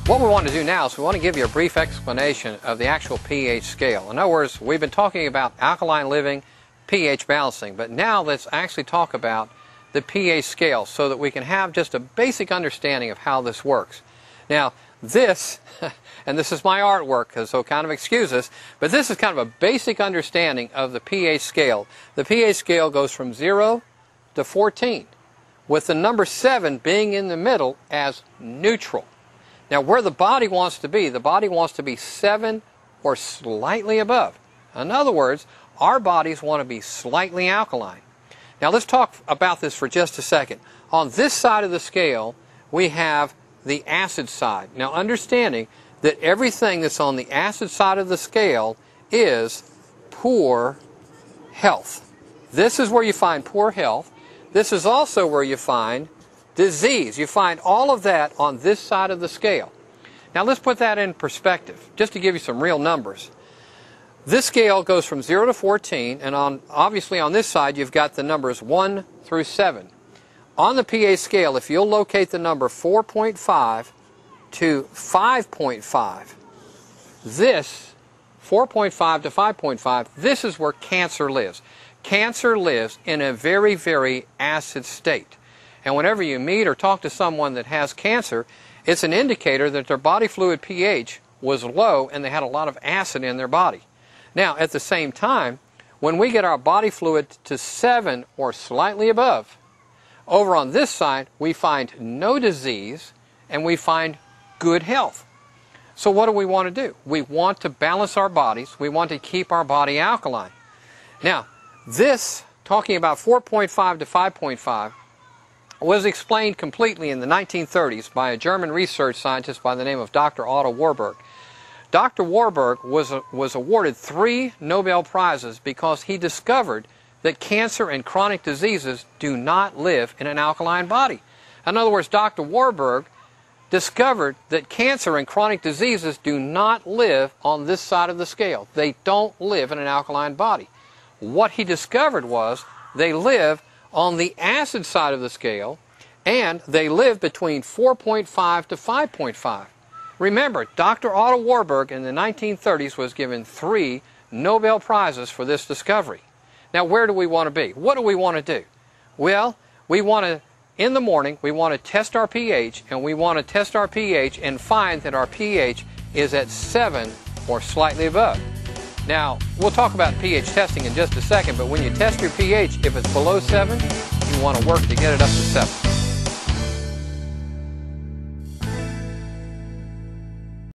What we want to do now is we want to give you a brief explanation of the actual pH scale. In other words, we've been talking about alkaline living, pH balancing, but now let's actually talk about the pH scale so that we can have just a basic understanding of how this works. Now, this, and this is my artwork, so kind of excuse us, but this is kind of a basic understanding of the pH scale. The pH scale goes from 0 to 14, with the number 7 being in the middle as neutral. Now, where the body wants to be 7 or slightly above. In other words, our bodies want to be slightly alkaline. Now, let's talk about this for just a second. On this side of the scale, we have the acid side. Now, understanding that everything that's on the acid side of the scale is poor health. This is where you find poor health. This is also where you find disease. You find all of that on this side of the scale. Now let's put that in perspective, just to give you some real numbers. This scale goes from 0 to 14, and obviously on this side you've got the numbers 1 through 7. On the pH scale, if you'll locate the number 4.5 to 5.5, this 4.5 to 5.5, this is where cancer lives. Cancer lives in a very, very acid state. And whenever you meet or talk to someone that has cancer, it's an indicator that their body fluid pH was low and they had a lot of acid in their body. Now, at the same time, when we get our body fluid to 7 or slightly above, over on this side, we find no disease and we find good health. So what do we want to do? We want to balance our bodies. We want to keep our body alkaline. Now, this, talking about 4.5 to 5.5, was explained completely in the 1930s by a German research scientist by the name of Dr. Otto Warburg. Dr. Warburg was awarded 3 Nobel Prizes because he discovered that cancer and chronic diseases do not live in an alkaline body. In other words, Dr. Warburg discovered that cancer and chronic diseases do not live on this side of the scale. They don't live in an alkaline body. What he discovered was they live on the acid side of the scale, and they live between 4.5 to 5.5. Remember, Dr. Otto Warburg in the 1930s was given 3 Nobel Prizes for this discovery. Now, where do we want to be? What do we want to do? Well, we want to, in the morning, we want to test our pH, and we want to test our pH and find that our pH is at 7 or slightly above. Now, we'll talk about pH testing in just a second, but when you test your pH, if it's below 7, you want to work to get it up to 7.